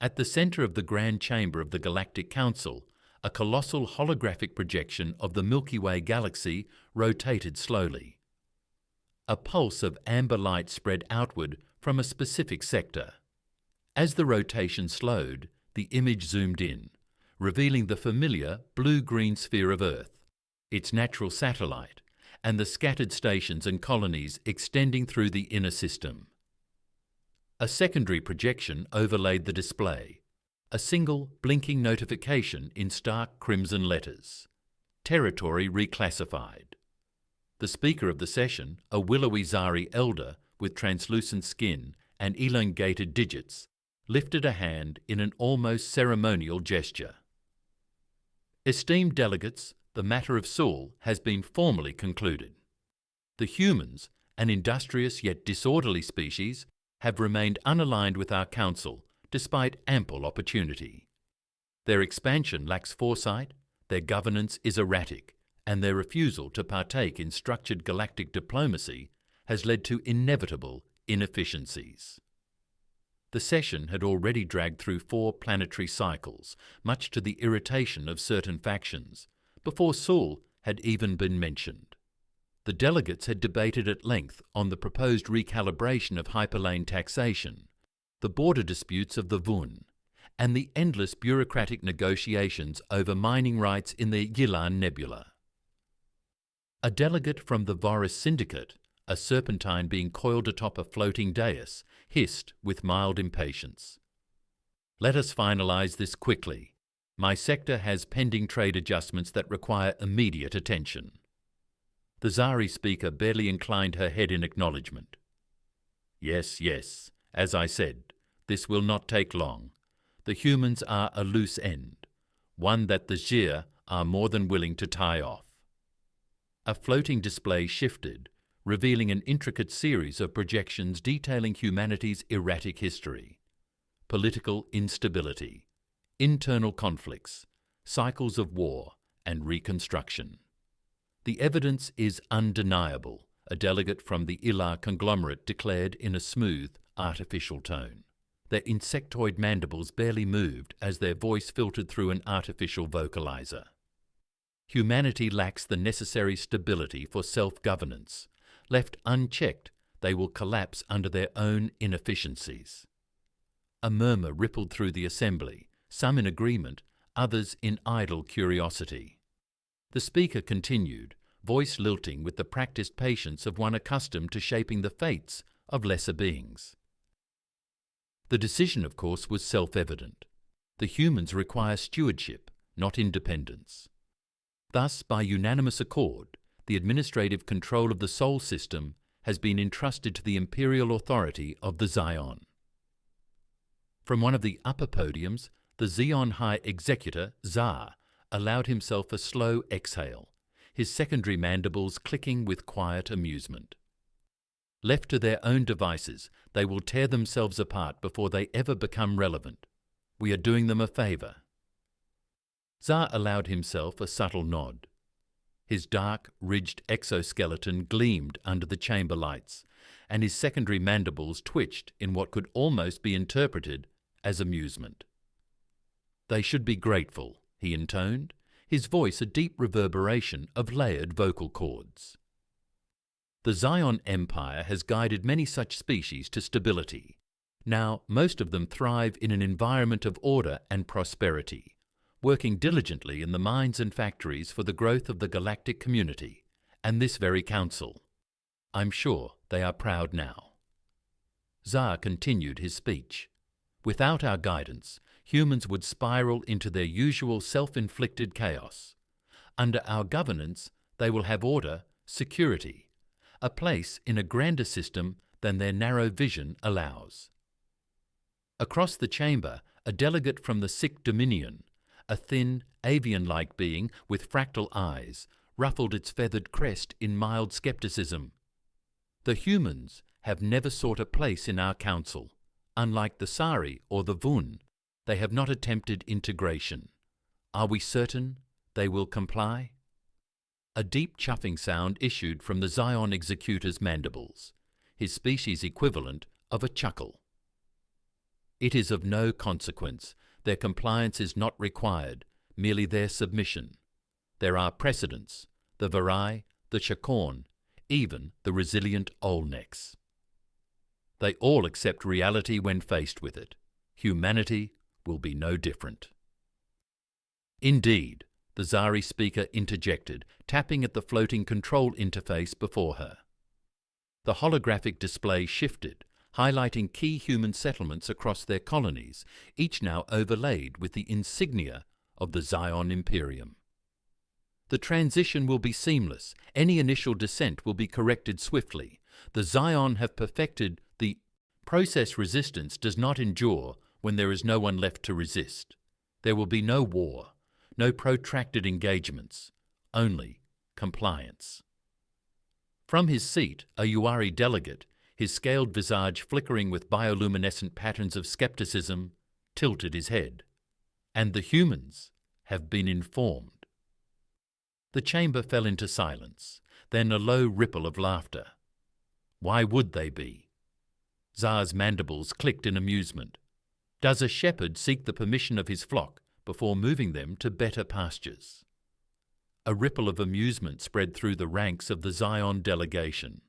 At the center of the grand chamber of the Galactic Council, a colossal holographic projection of the Milky Way galaxy rotated slowly. A pulse of amber light spread outward from a specific sector. As the rotation slowed, the image zoomed in, revealing the familiar blue-green sphere of Earth, its natural satellite, and the scattered stations and colonies extending through the inner system. A secondary projection overlaid the display, a single blinking notification in stark crimson letters. Territory reclassified. The speaker of the session, a willowy Zari elder with translucent skin and elongated digits, lifted a hand in an almost ceremonial gesture. Esteemed delegates, the matter of Sul has been formally concluded. The humans, an industrious yet disorderly species, have remained unaligned with our council despite ample opportunity. Their expansion lacks foresight, their governance is erratic, and their refusal to partake in structured galactic diplomacy has led to inevitable inefficiencies. The session had already dragged through 4 planetary cycles, much to the irritation of certain factions, before Sul had even been mentioned. The delegates had debated at length on the proposed recalibration of hyperlane taxation, the border disputes of the Vun, and the endless bureaucratic negotiations over mining rights in the Yilan Nebula. A delegate from the Voris Syndicate, a serpentine being coiled atop a floating dais, hissed with mild impatience. "Let us finalize this quickly. My sector has pending trade adjustments that require immediate attention." The Zari speaker barely inclined her head in acknowledgement. "Yes, yes. As I said, this will not take long. The humans are a loose end, one that the Zhir are more than willing to tie off." A floating display shifted, revealing an intricate series of projections detailing humanity's erratic history. Political instability, internal conflicts, cycles of war, and reconstruction. "The evidence is undeniable," a delegate from the Ilar conglomerate declared in a smooth, artificial tone. Their insectoid mandibles barely moved as their voice filtered through an artificial vocalizer. "Humanity lacks the necessary stability for self-governance. Left unchecked, they will collapse under their own inefficiencies." A murmur rippled through the assembly, some in agreement, others in idle curiosity. The speaker continued, voice lilting with the practiced patience of one accustomed to shaping the fates of lesser beings. The decision, of course, was self-evident. The humans require stewardship, not independence. Thus, by unanimous accord, the administrative control of the Sol system has been entrusted to the imperial authority of the Zion. From one of the upper podiums, the Zion High Executor, Zar, allowed himself a slow exhale, his secondary mandibles clicking with quiet amusement. Left to their own devices, they will tear themselves apart before they ever become relevant. We are doing them a favor. Zar allowed himself a subtle nod. His dark, ridged exoskeleton gleamed under the chamber lights, and his secondary mandibles twitched in what could almost be interpreted as amusement. "They should be grateful," he intoned, his voice a deep reverberation of layered vocal cords. The Zion Empire has guided many such species to stability. Now, most of them thrive in an environment of order and prosperity, working diligently in the mines and factories for the growth of the galactic community and this very council. I'm sure they are proud now. Zar continued his speech. "Without our guidance, humans would spiral into their usual self-inflicted chaos. Under our governance, they will have order, security, a place in a grander system than their narrow vision allows." Across the chamber, a delegate from the Sick Dominion, a thin, avian-like being with fractal eyes, ruffled its feathered crest in mild skepticism. "The humans have never sought a place in our council. Unlike the Sari or the Vun, they have not attempted integration. Are we certain they will comply?" A deep chuffing sound issued from the Zion Executor's mandibles, his species equivalent of a chuckle. It is of no consequence. Their compliance is not required, merely their submission. There are precedents, the Varai, the Chakorn, even the resilient Olnex. They all accept reality when faced with it. Humanity will be no different. Indeed, the Zari speaker interjected, tapping at the floating control interface before her. The holographic display shifted, highlighting key human settlements across their colonies, each now overlaid with the insignia of the Zion Imperium. The transition will be seamless. Any initial descent will be corrected swiftly. The Zion have perfected the process. Resistance does not endure when there is no one left to resist. There will be no war, no protracted engagements, only compliance. From his seat, a Uari delegate, his scaled visage flickering with bioluminescent patterns of skepticism, tilted his head. And the humans have been informed. The chamber fell into silence, then a low ripple of laughter. Why would they be? Zar's mandibles clicked in amusement. Does a shepherd seek the permission of his flock before moving them to better pastures? A ripple of amusement spread through the ranks of the Zion delegation.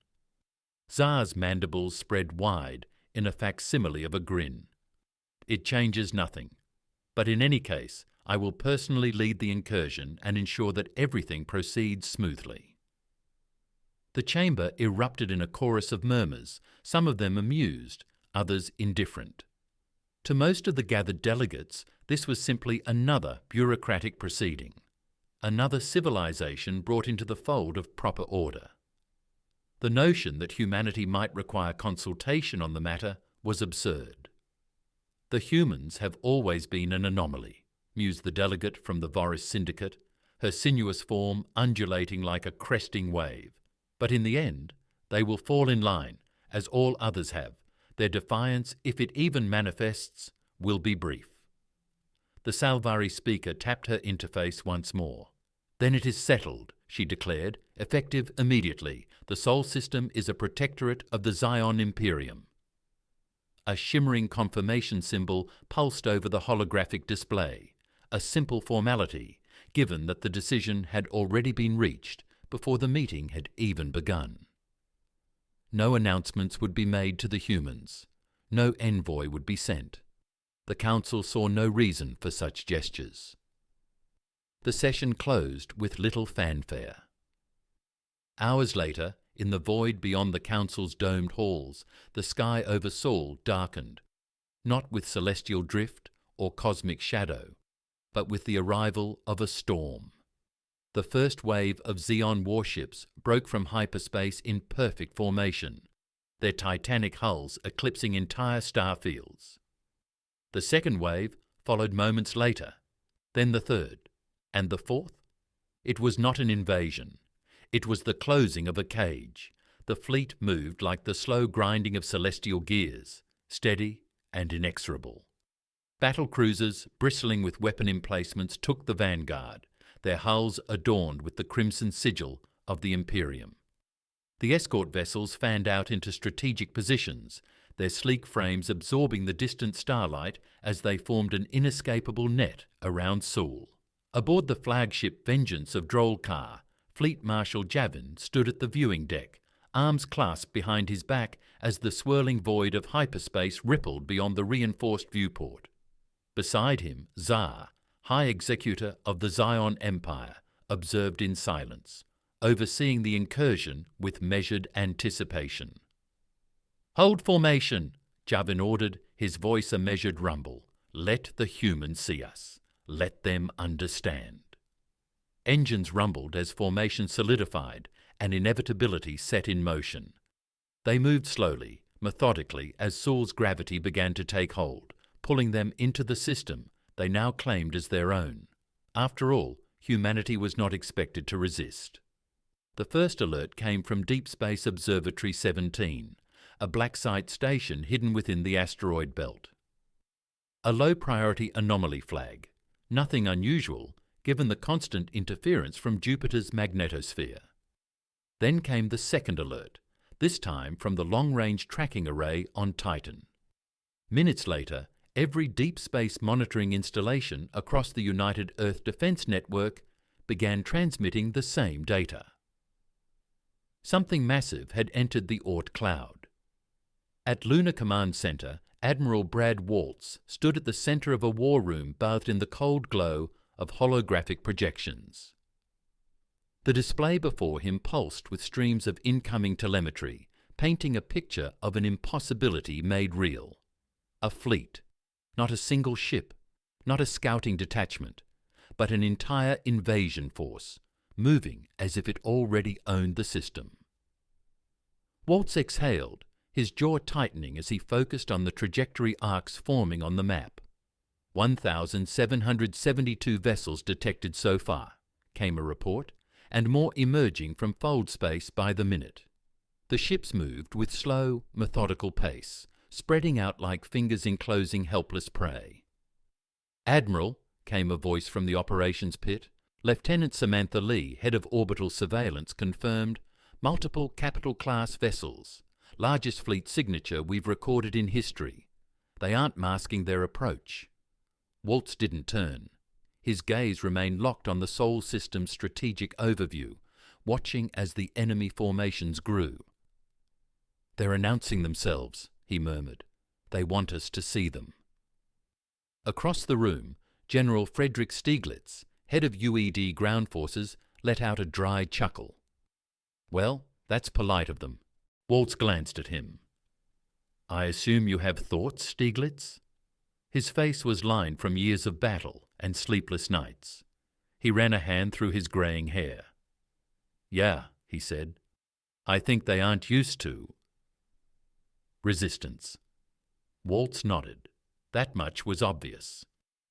Zar's mandibles spread wide in a facsimile of a grin. It changes nothing, but in any case, I will personally lead the incursion and ensure that everything proceeds smoothly. The chamber erupted in a chorus of murmurs, some of them amused, others indifferent. To most of the gathered delegates, this was simply another bureaucratic proceeding, another civilization brought into the fold of proper order. The notion that humanity might require consultation on the matter was absurd. The humans have always been an anomaly, mused the delegate from the Voris Syndicate, her sinuous form undulating like a cresting wave. But in the end, they will fall in line, as all others have. Their defiance, if it even manifests, will be brief. The Salvari speaker tapped her interface once more. Then it is settled, she declared, effective immediately. The Sol system is a protectorate of the Zion Imperium. A shimmering confirmation symbol pulsed over the holographic display. A simple formality, given that the decision had already been reached before the meeting had even begun. No announcements would be made to the humans. No envoy would be sent. The council saw no reason for such gestures. The session closed with little fanfare. Hours later, in the void beyond the council's domed halls, the sky over Sol darkened, not with celestial drift or cosmic shadow, but with the arrival of a storm. The first wave of Xeon warships broke from hyperspace in perfect formation, their titanic hulls eclipsing entire star fields. The second wave followed moments later, then the third, and the fourth? It was not an invasion. It was the closing of a cage. The fleet moved like the slow grinding of celestial gears, steady and inexorable. Battle cruisers, bristling with weapon emplacements, took the vanguard, their hulls adorned with the crimson sigil of the Imperium. The escort vessels fanned out into strategic positions, their sleek frames absorbing the distant starlight as they formed an inescapable net around Sol. Aboard the flagship Vengeance of Drolkar, Fleet Marshal Javin stood at the viewing deck, arms clasped behind his back as the swirling void of hyperspace rippled beyond the reinforced viewport. Beside him, Zar, High Executor of the Zion Empire, observed in silence, overseeing the incursion with measured anticipation. "Hold formation," Javin ordered, his voice a measured rumble. "Let the humans see us. Let them understand." Engines rumbled as formation solidified and inevitability set in motion. They moved slowly, methodically, as Sol's gravity began to take hold, pulling them into the system they now claimed as their own. After all, humanity was not expected to resist. The first alert came from Deep Space Observatory 17, a black site station hidden within the asteroid belt. A low-priority anomaly flag, nothing unusual given the constant interference from Jupiter's magnetosphere. Then came the second alert, this time from the long-range tracking array on Titan. Minutes later, Every deep space monitoring installation across the United Earth Defense Network began transmitting the same data. Something massive had entered the Oort cloud. At Lunar Command Center, Admiral Brad Waltz stood at the center of a war room bathed in the cold glow of holographic projections. The display before him pulsed with streams of incoming telemetry, painting a picture of an impossibility made real. A fleet, not a single ship, not a scouting detachment, but an entire invasion force, moving as if it already owned the system. Waltz exhaled, his jaw tightening as he focused on the trajectory arcs forming on the map. 1,772 vessels detected so far, came a report, and more emerging from fold space by the minute. The ships moved with slow, methodical pace, spreading out like fingers enclosing helpless prey. "Admiral," came a voice from the operations pit. Lieutenant Samantha Lee, head of orbital surveillance, confirmed, "Multiple capital-class vessels. Largest fleet signature we've recorded in history. They aren't masking their approach." Waltz didn't turn. His gaze remained locked on the Sol system's strategic overview, watching as the enemy formations grew. "They're announcing themselves," he murmured. "They want us to see them." Across the room, General Frederick Stieglitz, head of UED ground forces, let out a dry chuckle. "Well, that's polite of them." Waltz glanced at him. "I assume you have thoughts, Stieglitz?" His face was lined from years of battle and sleepless nights. He ran a hand through his greying hair. "Yeah," he said. "I think they aren't used to resistance." Waltz nodded. That much was obvious.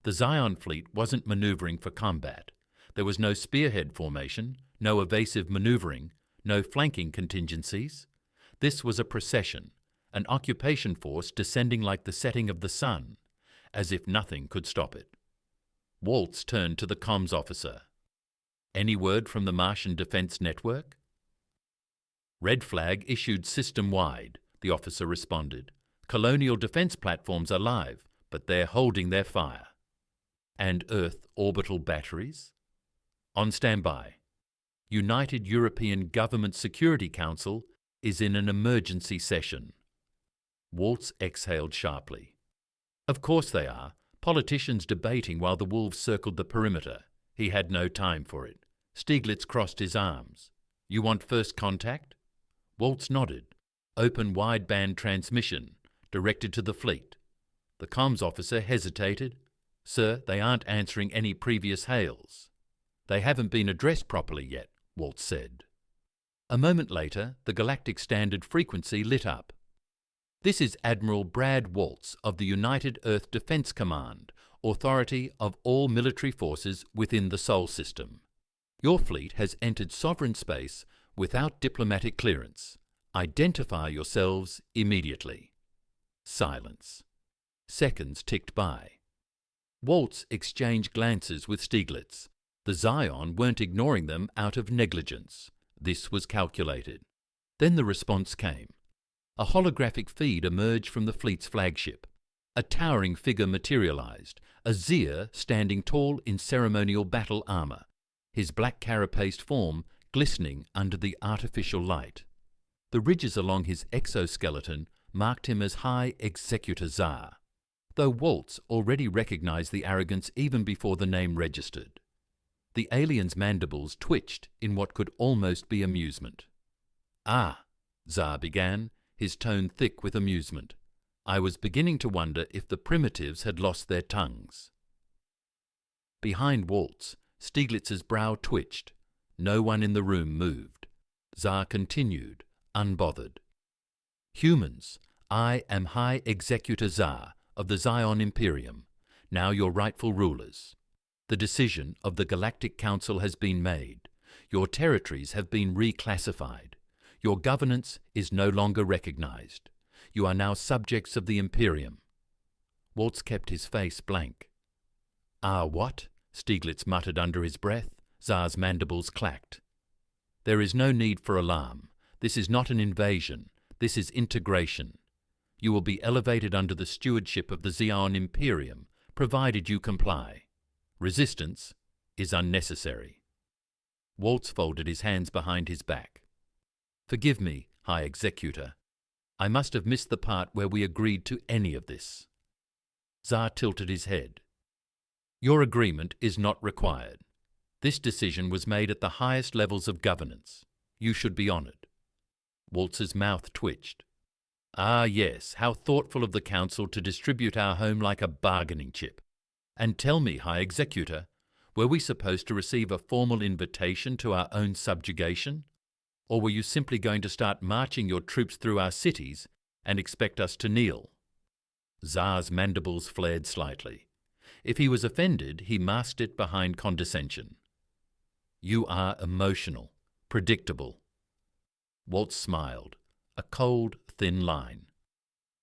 The Zion fleet wasn't maneuvering for combat. There was no spearhead formation, no evasive maneuvering, no flanking contingencies. This was a procession, an occupation force descending like the setting of the sun, as if nothing could stop it. Waltz turned to the comms officer. "Any word from the Martian Defense Network?" "Red flag issued system-wide," the officer responded. "Colonial defense platforms are live, but they're holding their fire." "And Earth orbital batteries?" "On standby. United European Government Security Council is in an emergency session." Waltz exhaled sharply. "Of course they are. Politicians debating while the wolves circled the perimeter." He had no time for it. Stieglitz crossed his arms. "You want first contact?" Waltz nodded. "Open wideband transmission, directed to the fleet." The comms officer hesitated. "Sir, they aren't answering any previous hails." "They haven't been addressed properly yet," Waltz said. A moment later, the galactic standard frequency lit up. "This is Admiral Brad Waltz of the United Earth Defense Command, authority of all military forces within the Sol system. Your fleet has entered sovereign space without diplomatic clearance. Identify yourselves immediately." Silence. Seconds ticked by. Waltz exchanged glances with Stieglitz. The Zion weren't ignoring them out of negligence. This was calculated. Then the response came. A holographic feed emerged from the fleet's flagship. A towering figure materialized, a Zir standing tall in ceremonial battle armor, his black carapaced form glistening under the artificial light. The ridges along his exoskeleton marked him as High Executor Zar, though Waltz already recognized the arrogance even before the name registered. The alien's mandibles twitched in what could almost be amusement. "Ah," Zar began, his tone thick with amusement. "I was beginning to wonder if the primitives had lost their tongues." Behind Waltz, Stieglitz's brow twitched. No one in the room moved. Zar continued, unbothered. "Humans, I am High Executor Zar of the Zion Imperium, now your rightful rulers. The decision of the Galactic Council has been made. Your territories have been reclassified. Your governance is no longer recognized. You are now subjects of the Imperium." Waltz kept his face blank. "Ah, what?" Stieglitz muttered under his breath. Zar's mandibles clacked. "There is no need for alarm. This is not an invasion. This is integration. You will be elevated under the stewardship of the Xeon Imperium, provided you comply. Resistance is unnecessary. Waltz folded his hands behind his back. Forgive me, High Executor. I must have missed the part where we agreed to any of this. Xar tilted his head. Your agreement is not required. This decision was made at the highest levels of governance. You should be honoured. Waltz's mouth twitched. Ah, yes, how thoughtful of the Council to distribute our home like a bargaining chip. And tell me, High Executor, were we supposed to receive a formal invitation to our own subjugation? Or were you simply going to start marching your troops through our cities and expect us to kneel? Xar's mandibles flared slightly. If he was offended, he masked it behind condescension. You are emotional, predictable. Waltz smiled, a cold, thin line.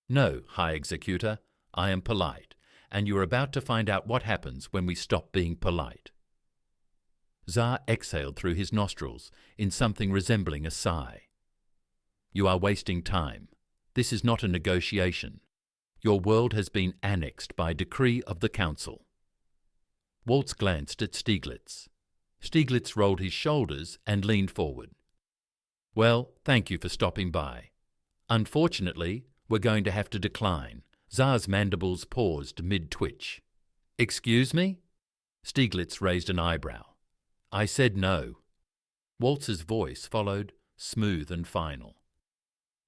No, High Executor, I am polite, and you are about to find out what happens when we stop being polite. Xar exhaled through his nostrils in something resembling a sigh. You are wasting time. This is not a negotiation. Your world has been annexed by decree of the Council. Waltz glanced at Stieglitz. Stieglitz rolled his shoulders and leaned forward. Well, thank you for stopping by. Unfortunately, we're going to have to decline. Xar's mandibles paused mid-twitch. Excuse me? Stieglitz raised an eyebrow. I said no. Waltz's voice followed, smooth and final.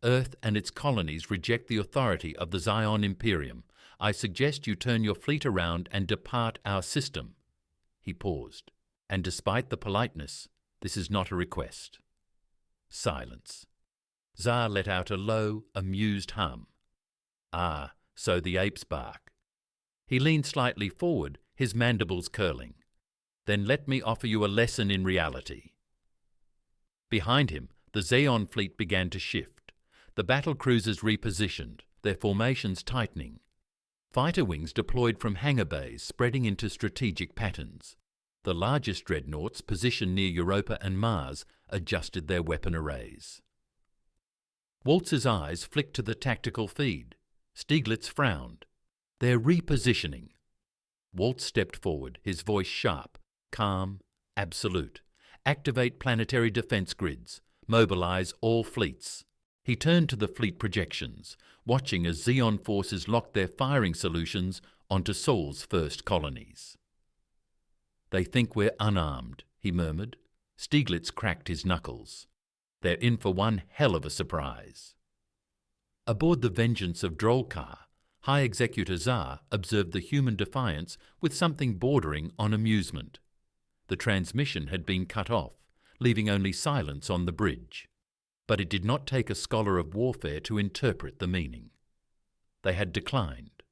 Earth and its colonies reject the authority of the Xeon Imperium. I suggest you turn your fleet around and depart our system. He paused. And despite the politeness, this is not a request. Silence. Xar let out a low, amused hum. Ah, so the apes bark. He leaned slightly forward, his mandibles curling. Then let me offer you a lesson in reality. Behind him, the Xeon fleet began to shift. The battle cruisers repositioned, their formations tightening. Fighter wings deployed from hangar bays, spreading into strategic patterns. The largest dreadnoughts, positioned near Europa and Mars, adjusted their weapon arrays. Waltz's eyes flicked to the tactical feed. Stieglitz frowned. They're repositioning. Waltz stepped forward, his voice sharp, calm, absolute. Activate planetary defense grids. Mobilize all fleets. He turned to the fleet projections, watching as Xeon forces locked their firing solutions onto Sol's first colonies. They think we're unarmed, he murmured. Stieglitz cracked his knuckles. They're in for one hell of a surprise. Aboard the Vengeance of Drolkar, High Executor Xar observed the human defiance with something bordering on amusement. The transmission had been cut off, leaving only silence on the bridge. But it did not take a scholar of warfare to interpret the meaning. They had declined.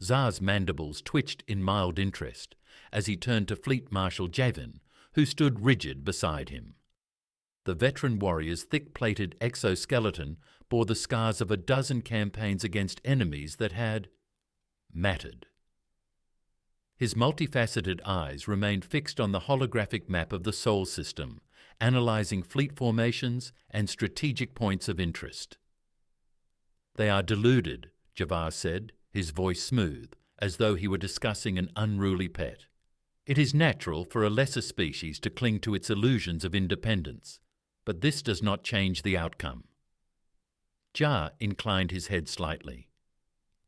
Xar's mandibles twitched in mild interest as he turned to Fleet Marshal Javin, who stood rigid beside him. The veteran warrior's thick-plated exoskeleton bore the scars of a dozen campaigns against enemies that had mattered. His multifaceted eyes remained fixed on the holographic map of the Sol system, analyzing fleet formations and strategic points of interest. They are deluded, Javar said, his voice smooth, as though he were discussing an unruly pet. It is natural for a lesser species to cling to its illusions of independence, but this does not change the outcome. Jar inclined his head slightly.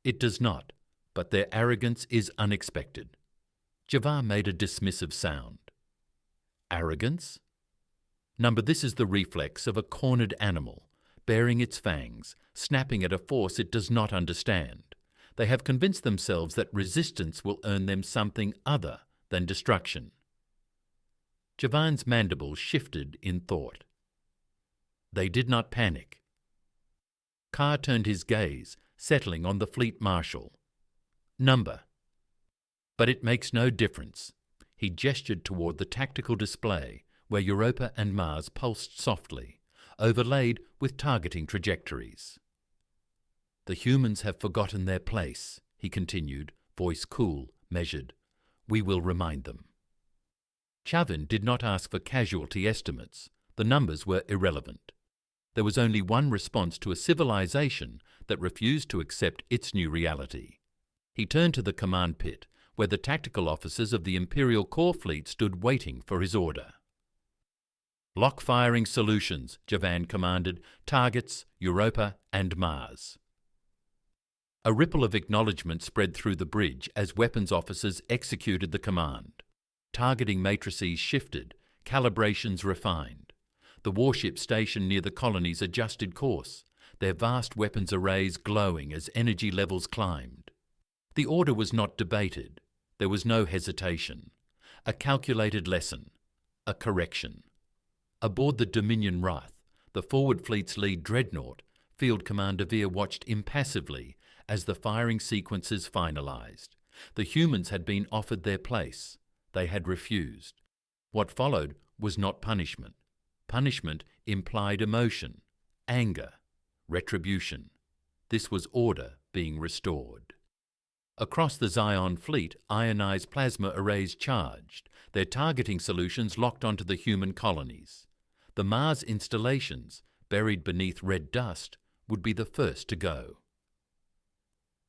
It does not, but their arrogance is unexpected. Javar made a dismissive sound. Arrogance? Number, this is the reflex of a cornered animal, baring its fangs, snapping at a force it does not understand. They have convinced themselves that resistance will earn them something other than destruction. Javan's mandibles shifted in thought. They did not panic. Carr turned his gaze, settling on the Fleet Marshal. Number. But it makes no difference. He gestured toward the tactical display where Europa and Mars pulsed softly, overlaid with targeting trajectories. The humans have forgotten their place, he continued, voice cool, measured. We will remind them. Chavin did not ask for casualty estimates. The numbers were irrelevant. There was only one response to a civilization that refused to accept its new reality. He turned to the command pit, where the tactical officers of the Imperial Core Fleet stood waiting for his order. "Lock firing solutions," Javan commanded. "Targets, Europa and Mars." A ripple of acknowledgement spread through the bridge as weapons officers executed the command. Targeting matrices shifted, calibrations refined. The warship stationed near the colonies adjusted course, their vast weapons arrays glowing as energy levels climbed. The order was not debated. There was no hesitation. A calculated lesson. A correction. Aboard the Dominion Wrath, the forward fleet's lead dreadnought, Field Commander Veer watched impassively as the firing sequences finalized. The humans had been offered their place. They had refused. What followed was not punishment. Punishment implied emotion, anger, retribution. This was order being restored. Across the Zion fleet, ionized plasma arrays charged, their targeting solutions locked onto the human colonies. The Mars installations, buried beneath red dust, would be the first to go.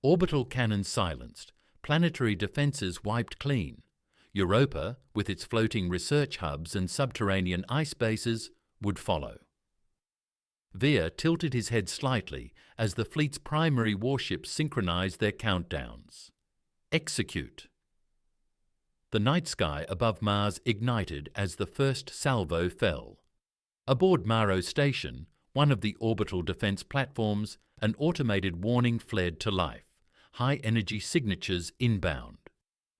Orbital cannons silenced, planetary defenses wiped clean. Europa, with its floating research hubs and subterranean ice bases, would follow. Veer tilted his head slightly as the fleet's primary warships synchronized their countdowns. Execute. The night sky above Mars ignited as the first salvo fell. Aboard Maro Station, one of the orbital defense platforms, an automated warning flared to life. High-energy signatures inbound.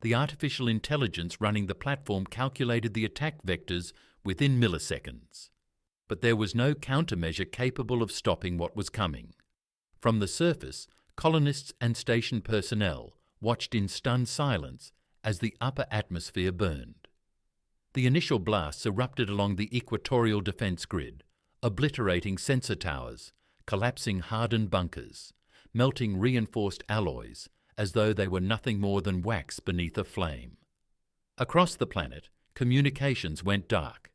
The artificial intelligence running the platform calculated the attack vectors within milliseconds. But there was no countermeasure capable of stopping what was coming. From the surface, colonists and station personnel watched in stunned silence as the upper atmosphere burned. The initial blasts erupted along the equatorial defense grid, obliterating sensor towers, collapsing hardened bunkers, melting reinforced alloys as though they were nothing more than wax beneath a flame. Across the planet, communications went dark.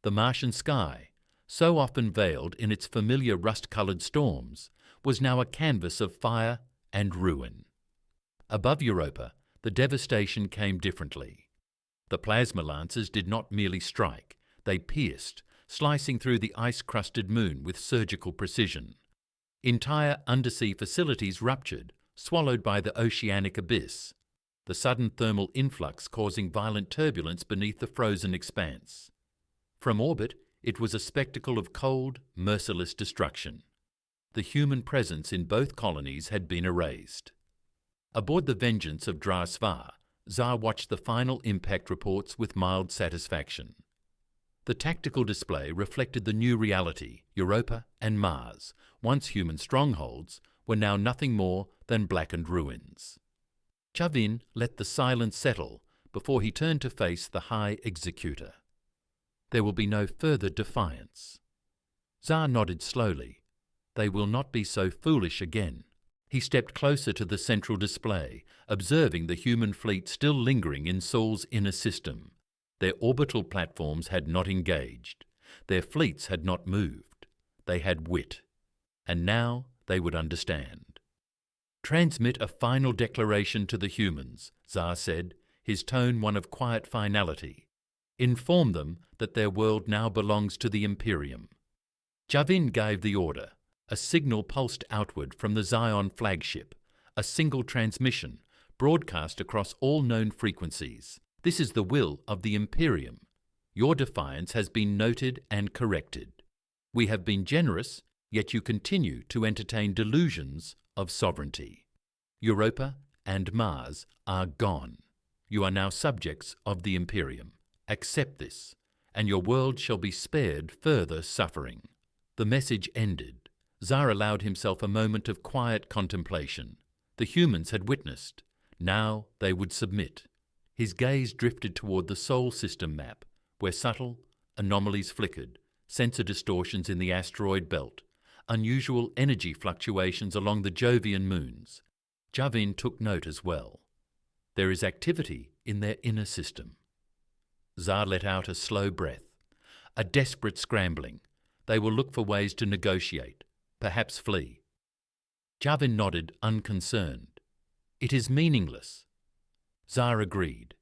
The Martian sky, so often veiled in its familiar rust-coloured storms, was now a canvas of fire and ruin. Above Europa, the devastation came differently. The plasma lances did not merely strike, they pierced, slicing through the ice-crusted moon with surgical precision. Entire undersea facilities ruptured, swallowed by the oceanic abyss, the sudden thermal influx causing violent turbulence beneath the frozen expanse. From orbit, it was a spectacle of cold, merciless destruction. The human presence in both colonies had been erased. Aboard the Vengeance of Dra-Sva, Zar watched the final impact reports with mild satisfaction. The tactical display reflected the new reality. Europa and Mars, once human strongholds, were now nothing more than blackened ruins. Chavin let the silence settle before he turned to face the High Executor. There will be no further defiance. Zar nodded slowly. They will not be so foolish again. He stepped closer to the central display, observing the human fleet still lingering in Sol's inner system. Their orbital platforms had not engaged. Their fleets had not moved. They had wit. And now they would understand. "Transmit a final declaration to the humans," Zar said, his tone one of quiet finality. "Inform them that their world now belongs to the Imperium." Javin gave the order. A signal pulsed outward from the Zion flagship, a single transmission, broadcast across all known frequencies. "This is the will of the Imperium. Your defiance has been noted and corrected. We have been generous, yet you continue to entertain delusions of sovereignty. Europa and Mars are gone. You are now subjects of the Imperium. Accept this, and your world shall be spared further suffering." The message ended. Zar allowed himself a moment of quiet contemplation. The humans had witnessed. Now they would submit. His gaze drifted toward the Sol system map, where subtle anomalies flickered, sensor distortions in the asteroid belt, unusual energy fluctuations along the Jovian moons. Javin took note as well. There is activity in their inner system. Zar let out a slow breath. A desperate scrambling. they will look for ways to negotiate, perhaps flee. Javin nodded, unconcerned. It is meaningless. Zar agreed.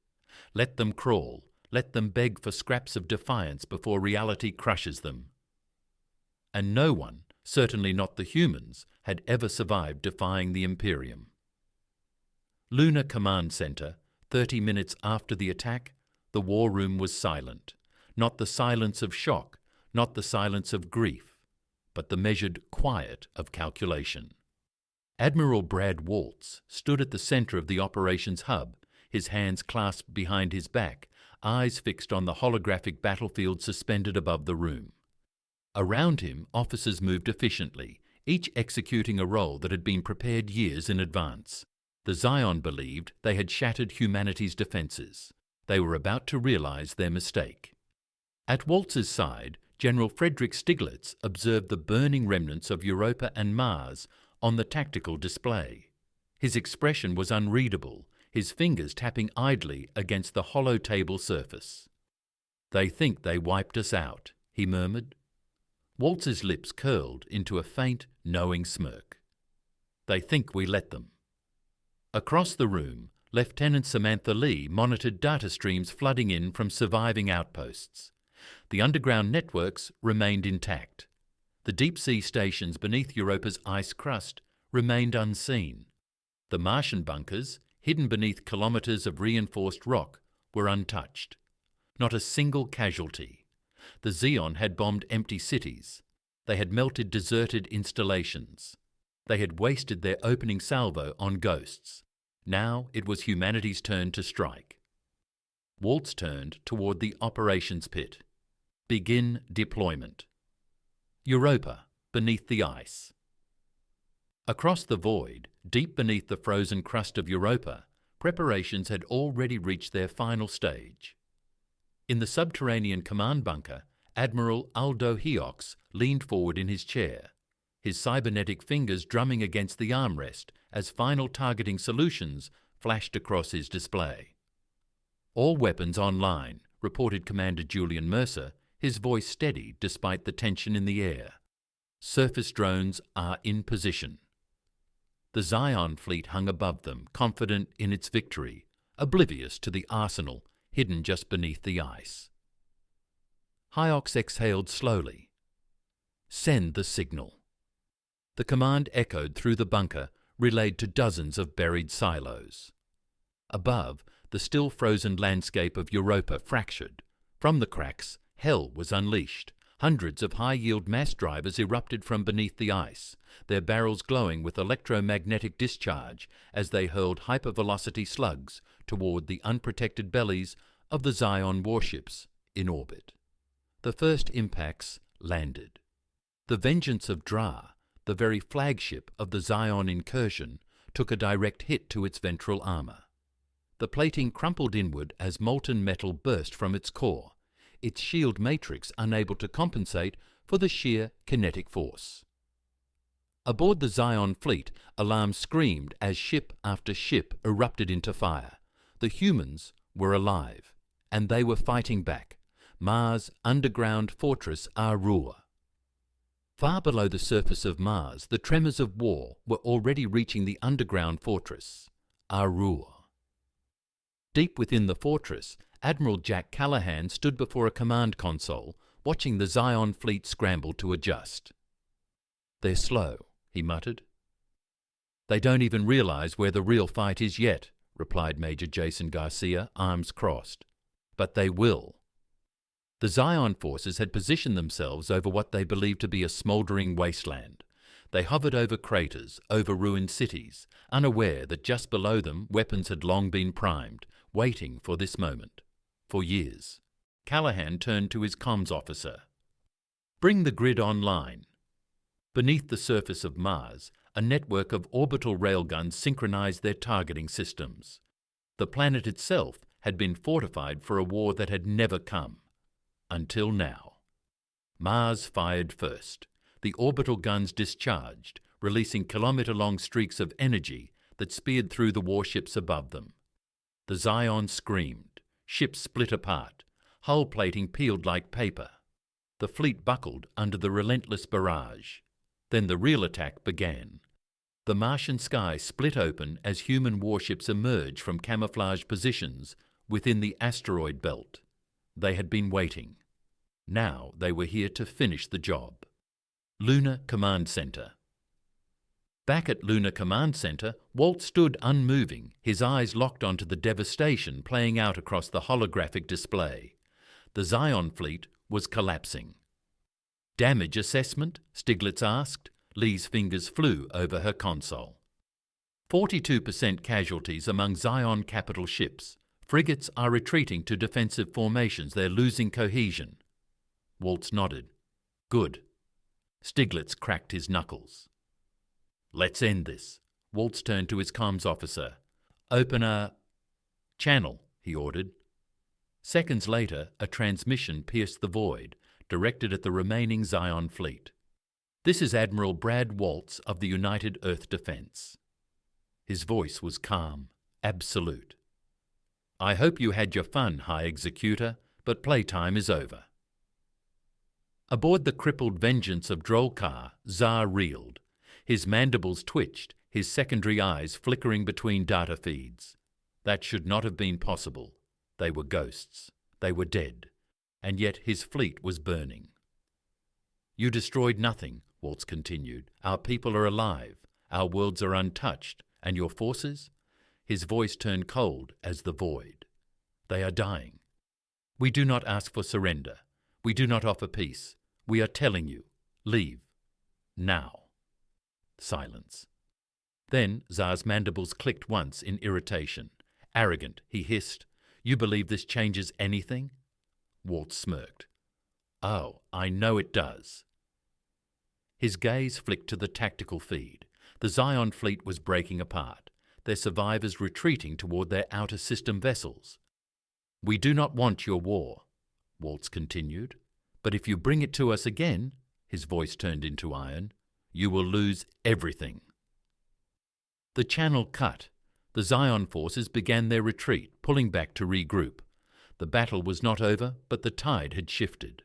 Let them crawl, let them beg for scraps of defiance before reality crushes them. And no one, certainly not the humans, had ever survived defying the Imperium. Lunar Command Center, 30 minutes after the attack, the war room was silent. Not the silence of shock, not the silence of grief, but the measured quiet of calculation. Admiral Brad Waltz stood at the center of the operations hub, his hands clasped behind his back, eyes fixed on the holographic battlefield suspended above the room. Around him, officers moved efficiently, each executing a role that had been prepared years in advance. The Zion believed they had shattered humanity's defenses. They were about to realize their mistake. At Waltz's side, General Frederick Stiglitz observed the burning remnants of Europa and Mars on the tactical display. His expression was unreadable, his fingers tapping idly against the hollow table surface. "They think they wiped us out," he murmured. Waltz's lips curled into a faint, knowing smirk. "They think we let them." Across the room, Lieutenant Samantha Lee monitored data streams flooding in from surviving outposts. The underground networks remained intact. The deep-sea stations beneath Europa's ice crust remained unseen. The Martian bunkers, hidden beneath kilometres of reinforced rock, were untouched. Not a single casualty. The Zeon had bombed empty cities. They had melted deserted installations. They had wasted their opening salvo on ghosts. Now it was humanity's turn to strike. Waltz turned toward the operations pit. Begin deployment. Europa, beneath the ice. Across the void, deep beneath the frozen crust of Europa, preparations had already reached their final stage. In the subterranean command bunker, Admiral Aldo Hiox leaned forward in his chair, his cybernetic fingers drumming against the armrest as final targeting solutions flashed across his display. "All weapons online," reported Commander Julian Mercer, his voice steady despite the tension in the air. "Surface drones are in position." The Zion fleet hung above them, confident in its victory, oblivious to the arsenal hidden just beneath the ice. Hiox exhaled slowly. "Send the signal." The command echoed through the bunker, relayed to dozens of buried silos. Above, the still frozen landscape of Europa fractured. From the cracks, hell was unleashed. Hundreds of high-yield mass drivers erupted from beneath the ice, their barrels glowing with electromagnetic discharge as they hurled hypervelocity slugs toward the unprotected bellies of the Zion warships in orbit. The first impacts landed. The Vengeance of Dra, the very flagship of the Zion incursion, took a direct hit to its ventral armor. The plating crumpled inward as molten metal burst from its core, its shield matrix unable to compensate for the sheer kinetic force. Aboard the Zion fleet, alarms screamed as ship after ship erupted into fire. The humans were alive, and they were fighting back. Mars' underground fortress Arur. Far below the surface of Mars, the tremors of war were already reaching the underground fortress, Arur. Deep within the fortress, Admiral Jack Callahan stood before a command console, watching the Zion fleet scramble to adjust. "They're slow," he muttered. "They don't even realize where the real fight is yet," replied Major Jason Garcia, arms crossed. "But they will." The Zion forces had positioned themselves over what they believed to be a smouldering wasteland. They hovered over craters, over ruined cities, unaware that just below them weapons had long been primed, waiting for this moment. For years. Callahan turned to his comms officer. "Bring the grid online." Beneath the surface of Mars, a network of orbital railguns synchronized their targeting systems. The planet itself had been fortified for a war that had never come. Until now. Mars fired first. The orbital guns discharged, releasing kilometre-long streaks of energy that speared through the warships above them. The Zion screamed. Ships split apart. Hull plating peeled like paper. The fleet buckled under the relentless barrage. Then the real attack began. The Martian sky split open as human warships emerged from camouflage positions within the asteroid belt. They had been waiting. Now they were here to finish the job. Lunar Command Center. Back at Lunar Command Center, Walt stood unmoving, his eyes locked onto the devastation playing out across the holographic display. The Zion fleet was collapsing. Damage assessment? Stiglitz asked. Lee's fingers flew over her console. 42% casualties among Zion capital ships. Frigates are retreating to defensive formations. They're losing cohesion. Waltz nodded. Good. Stiglitz cracked his knuckles. Let's end this. Waltz turned to his comms officer. Open a channel, he ordered. Seconds later, a transmission pierced the void, directed at the remaining Zion fleet. This is Admiral Brad Waltz of the United Earth Defense. His voice was calm, absolute. I hope you had your fun, High Executor, but playtime is over. Aboard the crippled vengeance of Drolkar, Tsar reeled. His mandibles twitched, his secondary eyes flickering between data feeds. That should not have been possible. They were ghosts. They were dead. And yet his fleet was burning. You destroyed nothing, Waltz continued. Our people are alive. Our worlds are untouched. And your forces? His voice turned cold as the void. They are dying. We do not ask for surrender. We do not offer peace. We are telling you, leave. Now. Silence. Then Tsar's mandibles clicked once in irritation. Arrogant, he hissed. You believe this changes anything? Waltz smirked. Oh, I know it does. His gaze flicked to the tactical feed. The Zion fleet was breaking apart, their survivors retreating toward their outer system vessels. We do not want your war, Waltz continued. But if you bring it to us again, his voice turned into iron, you will lose everything. The channel cut. The Zion forces began their retreat, pulling back to regroup. The battle was not over, but the tide had shifted.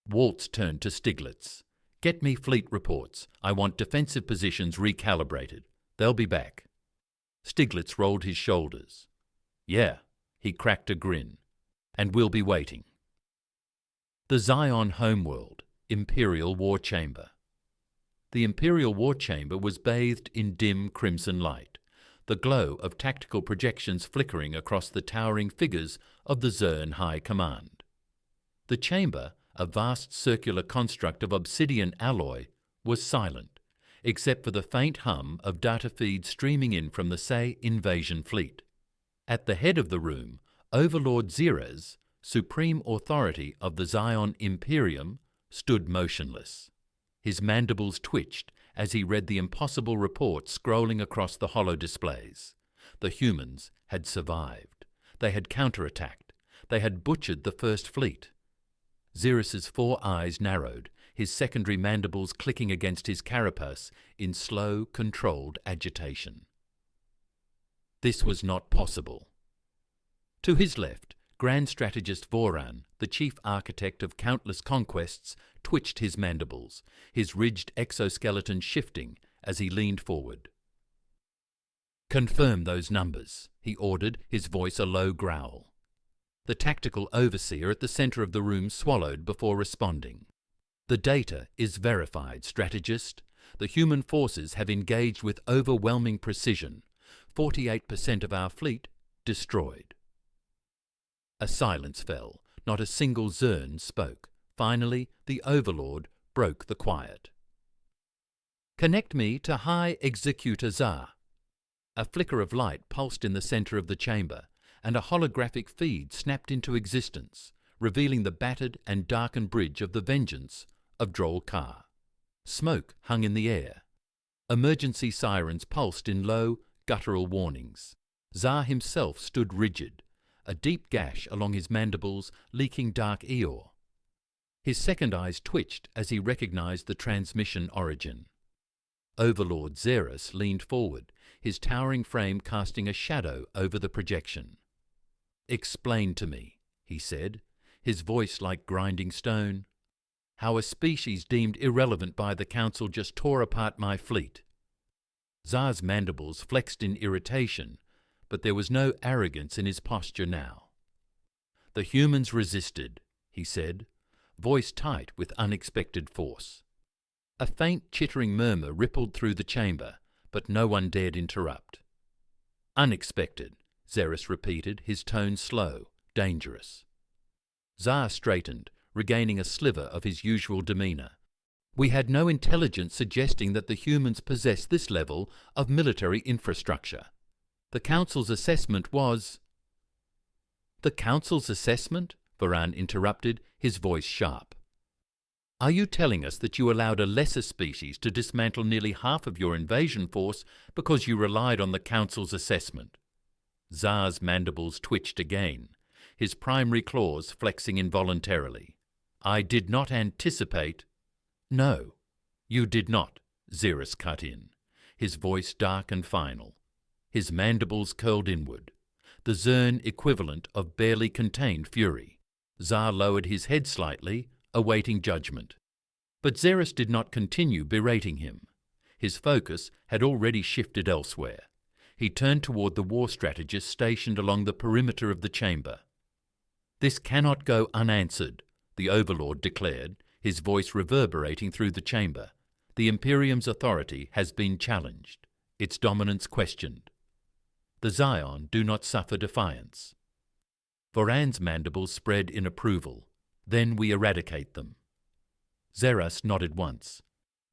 Waltz turned to Stiglitz. Get me fleet reports. I want defensive positions recalibrated. They'll be back. Stiglitz rolled his shoulders. Yeah, he cracked a grin. And we'll be waiting. The Zion homeworld, Imperial War Chamber. The Imperial War Chamber was bathed in dim crimson light, the glow of tactical projections flickering across the towering figures of the Zern High Command. The chamber, a vast circular construct of obsidian alloy, was silent, except for the faint hum of data feeds streaming in from the Say invasion fleet. At the head of the room, Overlord Xerez, supreme authority of the Zion Imperium, stood motionless. His mandibles twitched as he read the impossible reports scrolling across the holo displays. The humans had survived. They had counterattacked. They had butchered the First Fleet. Xerez's 4 eyes narrowed, his secondary mandibles clicking against his carapace in slow, controlled agitation. This was not possible. To his left, Grand Strategist Voran, the chief architect of countless conquests, twitched his mandibles, his ridged exoskeleton shifting as he leaned forward. Confirm those numbers, he ordered, his voice a low growl. The tactical overseer at the center of the room swallowed before responding. The data is verified, strategist. The human forces have engaged with overwhelming precision. 48% of our fleet destroyed. A silence fell. Not a single Zern spoke. Finally, the Overlord broke the quiet. Connect me to High Executor Tsar. A flicker of light pulsed in the center of the chamber, and a holographic feed snapped into existence, revealing the battered and darkened bridge of the vengeance of Drolkar. Smoke hung in the air. Emergency sirens pulsed in low, guttural warnings. Tsar himself stood rigid, a deep gash along his mandibles leaking dark eor. His second eyes twitched as he recognized the transmission origin. Overlord Xerez leaned forward, his towering frame casting a shadow over the projection. Explain to me, he said, his voice like grinding stone. "How a species deemed irrelevant by the Council just tore apart my fleet." Zar's mandibles flexed in irritation, but there was no arrogance in his posture now. "The humans resisted," he said, voice tight with unexpected force. A faint chittering murmur rippled through the chamber, but no one dared interrupt. "Unexpected," Xerus repeated, his tone slow, dangerous. Zar straightened, regaining a sliver of his usual demeanour. "We had no intelligence suggesting that the humans possess this level of military infrastructure. The Council's assessment was—" "The Council's assessment?" Varan interrupted, his voice sharp. "Are you telling us that you allowed a lesser species to dismantle nearly half of your invasion force because you relied on the Council's assessment?" Zar's mandibles twitched again, his primary claws flexing involuntarily. "I did not anticipate—" "No, you did not," Xerus cut in, his voice dark and final. His mandibles curled inward, the Zern equivalent of barely contained fury. Zar lowered his head slightly, awaiting judgment. But Xerus did not continue berating him. His focus had already shifted elsewhere. He turned toward the war strategist stationed along the perimeter of the chamber. "This cannot go unanswered," the Overlord declared, his voice reverberating through the chamber. "The Imperium's authority has been challenged, its dominance questioned. The Xion do not suffer defiance." Voran's mandibles spread in approval. "Then we eradicate them." Xerus nodded once.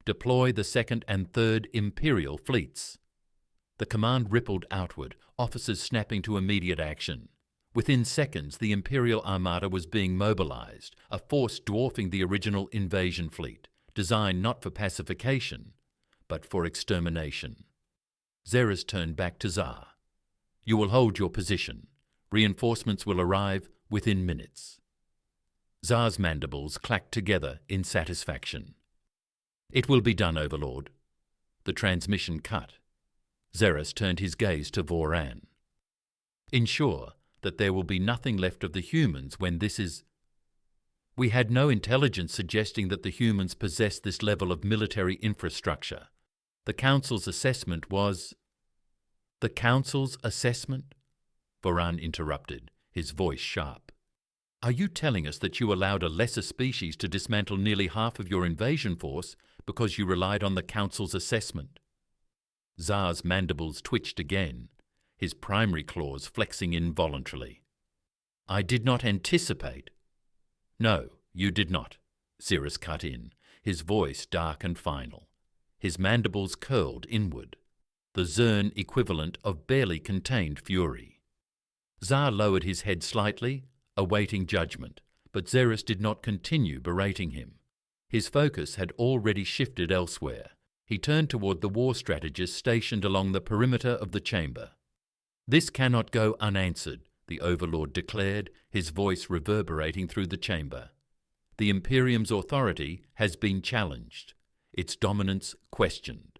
"Deploy the 2nd and 3rd Imperial fleets." The command rippled outward, officers snapping to immediate action. Within seconds, the Imperial Armada was being mobilized, a force dwarfing the original invasion fleet, designed not for pacification, but for extermination. Xerus turned back to Zar. "You will hold your position. Reinforcements will arrive within minutes." Zar's mandibles clacked together in satisfaction. "It will be done, Overlord." The transmission cut. Xerus turned his gaze to Voran. "Ensure that there will be nothing left of the humans when this is—" "We had no intelligence suggesting that the humans possess this level of military infrastructure. The Council's assessment was—" "The Council's assessment?" Voran interrupted, his voice sharp. "Are you telling us that you allowed a lesser species to dismantle nearly half of your invasion force because you relied on the Council's assessment?" Zar's mandibles twitched again, his primary claws flexing involuntarily. "I did not anticipate—" "No, you did not," Xerus cut in, his voice dark and final. His mandibles curled inward, the Zern equivalent of barely contained fury. Zar lowered his head slightly, awaiting judgment, but Xerus did not continue berating him. His focus had already shifted elsewhere. He turned toward the war strategist stationed along the perimeter of the chamber. "This cannot go unanswered," the Overlord declared, his voice reverberating through the chamber. "The Imperium's authority has been challenged, its dominance questioned.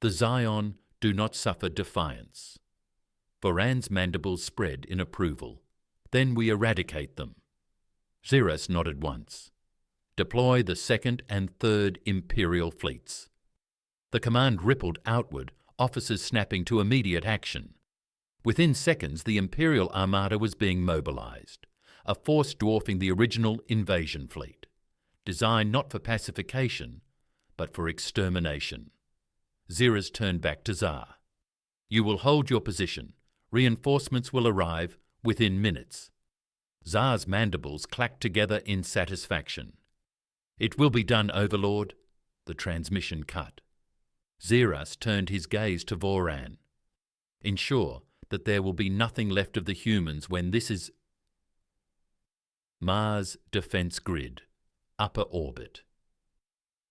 The Xion do not suffer defiance." Voran's mandibles spread in approval. "Then we eradicate them." Xerus nodded once. "Deploy the 2nd and 3rd Imperial fleets." The command rippled outward, officers snapping to immediate action. Within seconds, the Imperial Armada was being mobilized, a force dwarfing the original invasion fleet, designed not for pacification, but for extermination. Xerus turned back to Zar. "You will hold your position. Reinforcements will arrive within minutes." Zar's mandibles clacked together in satisfaction. "It will be done, Overlord." The transmission cut. Xerus turned his gaze to Voran. "Ensure that there will be nothing left of the humans when this is—" Mars Defense Grid, Upper Orbit.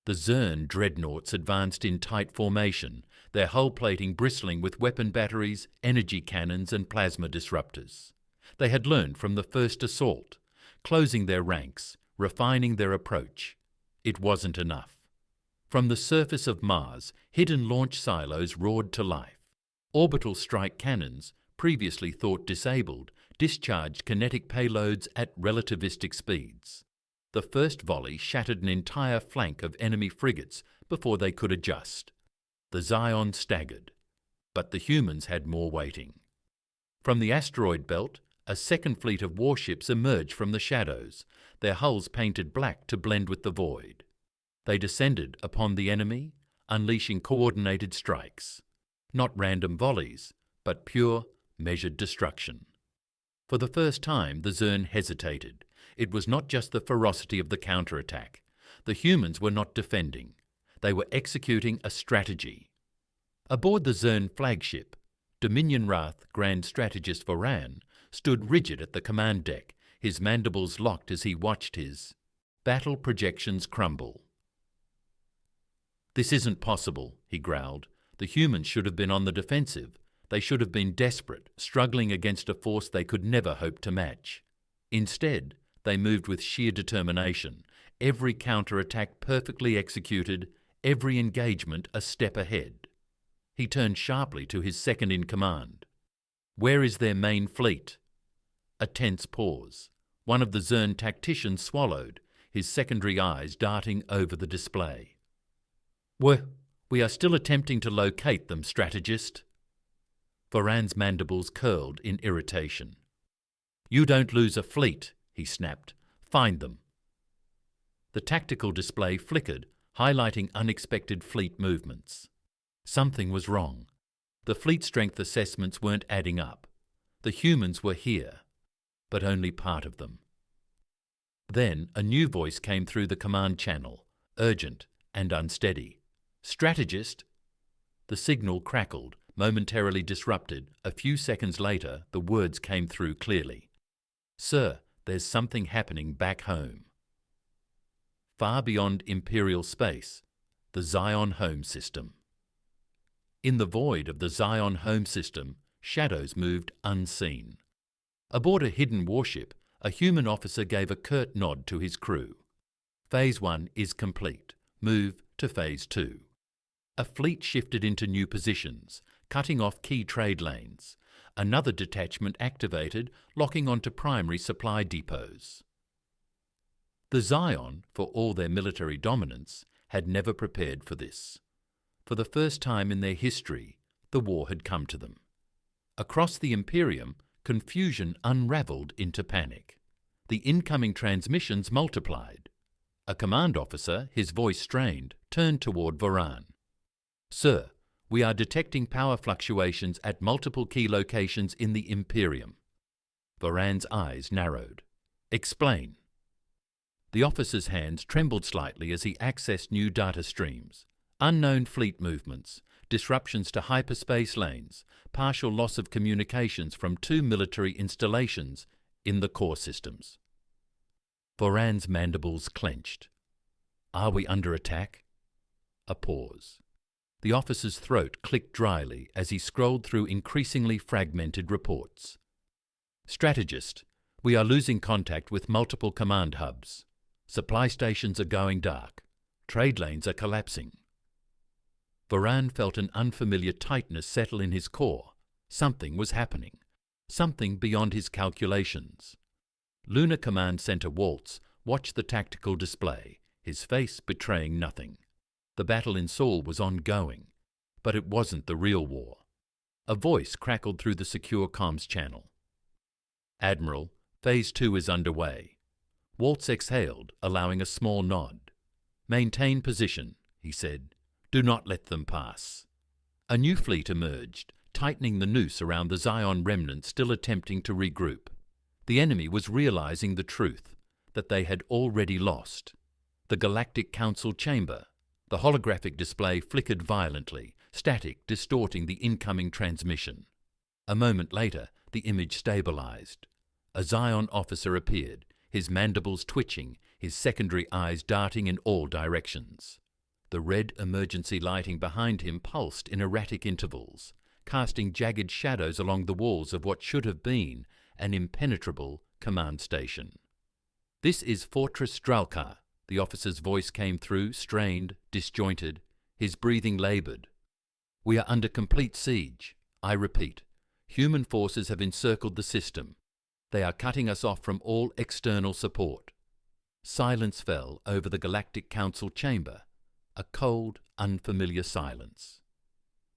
The Zern dreadnoughts advanced in tight formation, their hull plating bristling with weapon batteries, energy cannons and plasma disruptors. They had learned from the first assault, closing their ranks, refining their approach. It wasn't enough. From the surface of Mars, hidden launch silos roared to life. Orbital strike cannons, previously thought disabled, discharged kinetic payloads at relativistic speeds. The first volley shattered an entire flank of enemy frigates before they could adjust. The Zion staggered, but the humans had more waiting. From the asteroid belt, a second fleet of warships emerged from the shadows, their hulls painted black to blend with the void. They descended upon the enemy, unleashing coordinated strikes. Not random volleys, but pure, measured destruction. For the first time, the Zerg hesitated. It was not just the ferocity of the counterattack. The humans were not defending. They were executing a strategy. Aboard the Zerg flagship, Dominion Wrath Grand Strategist Voran stood rigid at the command deck, his mandibles locked as he watched his battle projections crumble. "This isn't possible," he growled. "The humans should have been on the defensive. They should have been desperate, struggling against a force they could never hope to match. Instead, they moved with sheer determination, every counterattack perfectly executed, every engagement a step ahead." He turned sharply to his second-in-command. "Where is their main fleet?" A tense pause. One of the Zerg tacticians swallowed, his secondary eyes darting over the display. We are still attempting to locate them, strategist." Voran's mandibles curled in irritation. "You don't lose a fleet," he snapped. "Find them." The tactical display flickered, highlighting unexpected fleet movements. Something was wrong. The fleet strength assessments weren't adding up. The humans were here, but only part of them. Then a new voice came through the command channel, urgent and unsteady. "Strategist!" The signal crackled, momentarily disrupted. A few seconds later, the words came through clearly. "Sir, there's something happening back home." Far beyond Imperial space, the Zion home system. In the void of the Zion home system, shadows moved unseen. Aboard a hidden warship, a human officer gave a curt nod to his crew. "Phase 1 is complete. Move to Phase 2. A fleet shifted into new positions, cutting off key trade lanes. Another detachment activated, locking onto primary supply depots. The Zion, for all their military dominance, had never prepared for this. For the first time in their history, the war had come to them. Across the Imperium, confusion unravelled into panic. The incoming transmissions multiplied. A command officer, his voice strained, turned toward Voran. "Sir, we are detecting power fluctuations at multiple key locations in the Imperium." Voran's eyes narrowed. "Explain." The officer's hands trembled slightly as he accessed new data streams. Unknown fleet movements, disruptions to hyperspace lanes, partial loss of communications from 2 military installations in the core systems. Voran's mandibles clenched. "Are we under attack?" A pause. The officer's throat clicked dryly as he scrolled through increasingly fragmented reports. "Strategist, we are losing contact with multiple command hubs. Supply stations are going dark. Trade lanes are collapsing." Voran felt an unfamiliar tightness settle in his core. Something was happening. Something beyond his calculations. Lunar Command Center Waltz watched the tactical display, his face betraying nothing. The battle in Saul was ongoing, but it wasn't the real war. A voice crackled through the secure comms channel. "Admiral, Phase 2 is underway." Waltz exhaled, allowing a small nod. "Maintain position," he said. "Do not let them pass." A new fleet emerged, tightening the noose around the Zion remnant still attempting to regroup. The enemy was realizing the truth, that they had already lost. The Galactic Council chamber. The holographic display flickered violently, static, distorting the incoming transmission. A moment later, the image stabilized. A Zion officer appeared, his mandibles twitching, his secondary eyes darting in all directions. The red emergency lighting behind him pulsed in erratic intervals, casting jagged shadows along the walls of what should have been an impenetrable command station. "This is Fortress Stralkar," the officer's voice came through, strained, disjointed, his breathing laboured. "We are under complete siege. I repeat, human forces have encircled the system. They are cutting us off from all external support. Silence fell over the Galactic Council chamber, a cold, unfamiliar silence.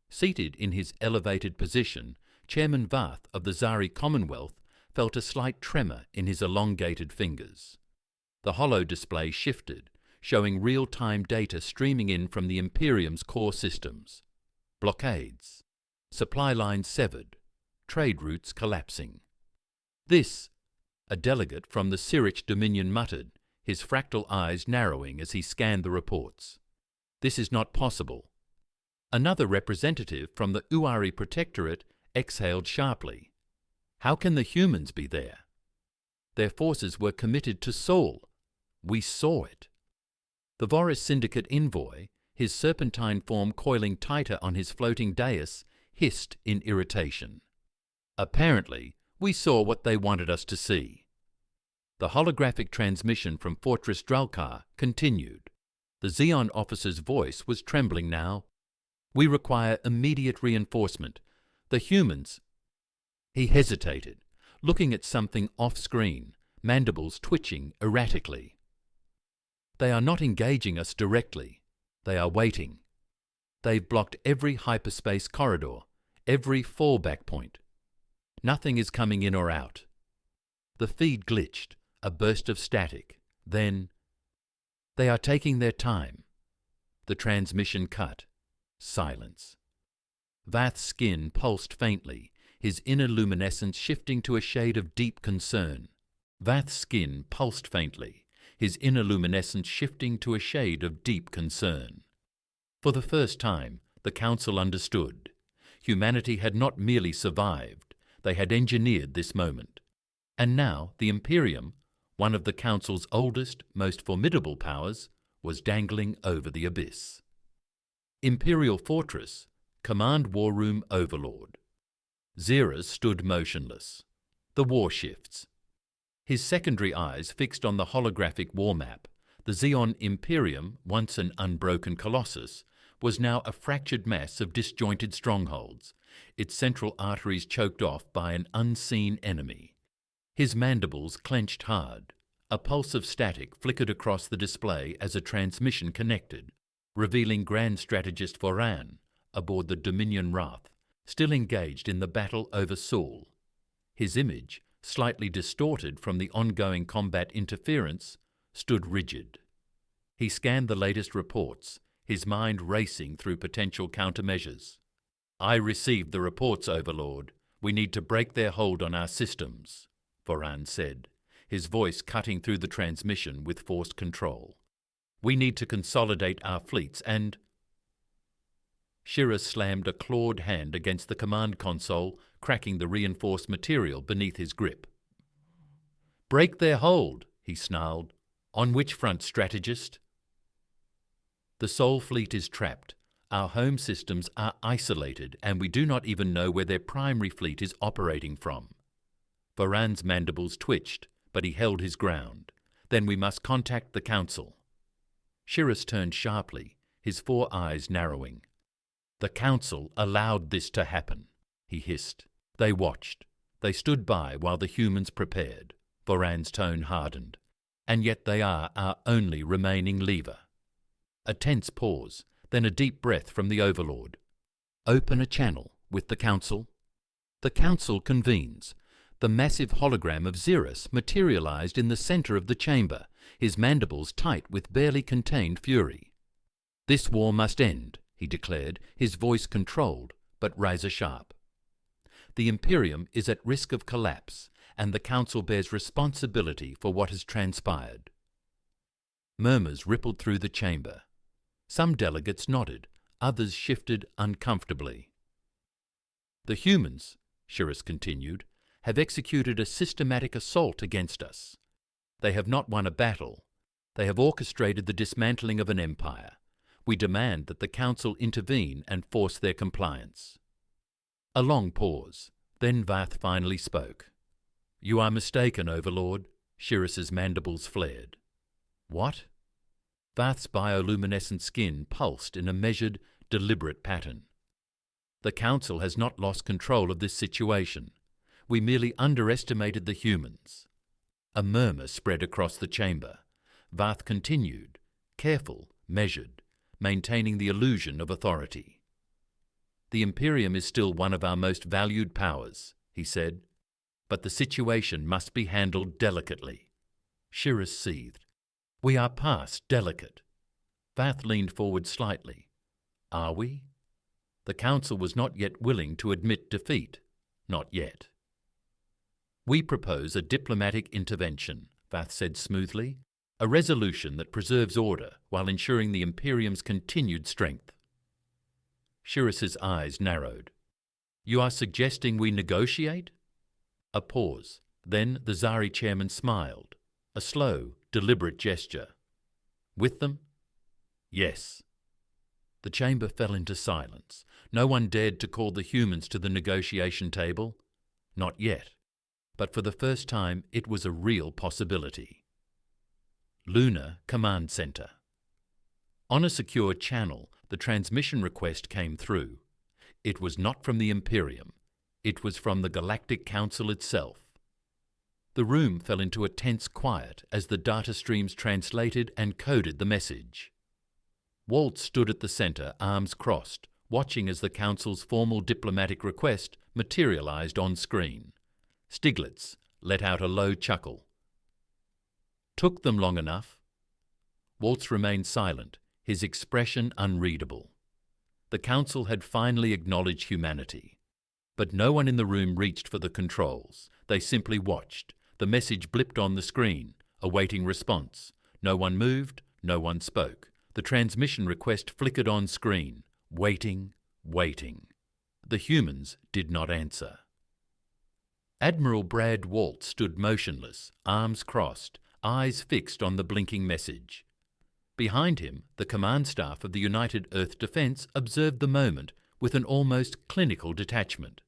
Seated in his elevated position, Chairman Vath of the Zari Commonwealth felt a slight tremor in his elongated fingers. The holo display shifted, showing real-time data streaming in from the Imperium's core systems. Blockades, supply lines severed, trade routes collapsing. This, a delegate from the Sirich Dominion muttered, his fractal eyes narrowing as he scanned the reports. This is not possible. Another representative from the Uari Protectorate exhaled sharply. How can the humans be there? Their forces were committed to Sol. We saw it. The Voris Syndicate envoy, his serpentine form coiling tighter on his floating dais, hissed in irritation. Apparently, we saw what they wanted us to see. The holographic transmission from Fortress Dralkar continued. The Xeon officer's voice was trembling now. We require immediate reinforcement. The humans... He hesitated, looking at something off-screen, mandibles twitching erratically. They are not engaging us directly. They are waiting. They've blocked every hyperspace corridor, every fallback point. Nothing is coming in or out. The feed glitched, a burst of static. Then... They are taking their time. The transmission cut. Silence. Vath's skin pulsed faintly, his inner luminescence shifting to a shade of deep concern. Vath's skin pulsed faintly, his inner luminescence shifting to a shade of deep concern. For the first time, the Council understood. Humanity had not merely survived, they had engineered this moment. And now the Imperium, one of the Council's oldest, most formidable powers, was dangling over the abyss. Imperial Fortress, Command War Room Overlord. Xeras stood motionless. The war shifts. His secondary eyes fixed on the holographic war map. The Xeon Imperium, once an unbroken colossus, was now a fractured mass of disjointed strongholds, its central arteries choked off by an unseen enemy. His mandibles clenched hard. A pulse of static flickered across the display as a transmission connected, revealing Grand Strategist Voran, aboard the Dominion Wrath, still engaged in the battle over Sol. His image, slightly distorted from the ongoing combat interference, stood rigid. He scanned the latest reports, his mind racing through potential countermeasures. I received the reports, Overlord. We need to break their hold on our systems, Voran said, his voice cutting through the transmission with forced control. We need to consolidate our fleets and... Shiras slammed a clawed hand against the command console, cracking the reinforced material beneath his grip. Break their hold, he snarled. On which front, strategist? The Sol fleet is trapped. Our home systems are isolated, and we do not even know where their primary fleet is operating from. Voran's mandibles twitched, but he held his ground. Then we must contact the Council. Shiras turned sharply, his four eyes narrowing. The Council allowed this to happen, he hissed. They watched. They stood by while the humans prepared. Voran's tone hardened. And yet they are our only remaining lever. A tense pause, then a deep breath from the Overlord. Open a channel with the Council. The Council convenes. The massive hologram of Xeras materialized in the center of the chamber, his mandibles tight with barely contained fury. This war must end, he declared, his voice controlled, but razor-sharp. The Imperium is at risk of collapse, and the Council bears responsibility for what has transpired. Murmurs rippled through the chamber. Some delegates nodded, others shifted uncomfortably. The humans, Shiras continued, have executed a systematic assault against us. They have not won a battle. They have orchestrated the dismantling of an empire. We demand that the Council intervene and force their compliance. A long pause. Then Vath finally spoke. You are mistaken, Overlord. Shiras's mandibles flared. What? Vath's bioluminescent skin pulsed in a measured, deliberate pattern. The Council has not lost control of this situation. We merely underestimated the humans. A murmur spread across the chamber. Vath continued, careful, measured, maintaining the illusion of authority. The Imperium is still one of our most valued powers, he said, but the situation must be handled delicately. Shiras seethed. We are past delicate. Vath leaned forward slightly. Are we? The Council was not yet willing to admit defeat. Not yet. We propose a diplomatic intervention, Vath said smoothly, a resolution that preserves order while ensuring the Imperium's continued strength. Shiras's eyes narrowed. You are suggesting we negotiate? A pause. Then the Zari chairman smiled, a slow, deliberate gesture. With them? Yes. The chamber fell into silence. No one dared to call the humans to the negotiation table. Not yet. But for the first time it was a real possibility. Lunar Command Center. On a secure channel, the transmission request came through. It was not from the Imperium. It was from the Galactic Council itself. The room fell into a tense quiet as the data streams translated and coded the message. Waltz stood at the center, arms crossed, watching as the Council's formal diplomatic request materialized on screen. Stiglitz let out a low chuckle. Took them long enough. Waltz remained silent, his expression unreadable. The Council had finally acknowledged humanity. But no one in the room reached for the controls. They simply watched. The message blipped on the screen, awaiting response. No one moved, no one spoke. The transmission request flickered on screen, waiting, waiting. The humans did not answer. Admiral Brad Waltz stood motionless, arms crossed, eyes fixed on the blinking message. Behind him, the command staff of the United Earth Defense observed the moment with an almost clinical detachment.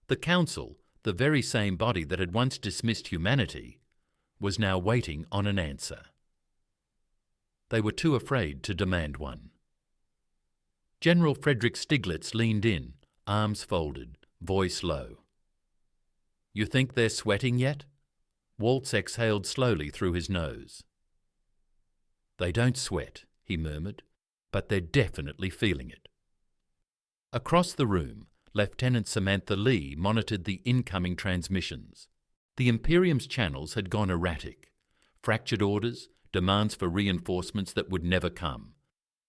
The Council, the very same body that had once dismissed humanity, was now waiting on an answer. They were too afraid to demand one. General Frederick Stiglitz leaned in, arms folded, voice low. You think they're sweating yet? Waltz exhaled slowly through his nose. They don't sweat, he murmured, but they're definitely feeling it. Across the room, Lieutenant Samantha Lee monitored the incoming transmissions. The Imperium's channels had gone erratic. Fractured orders, demands for reinforcements that would never come.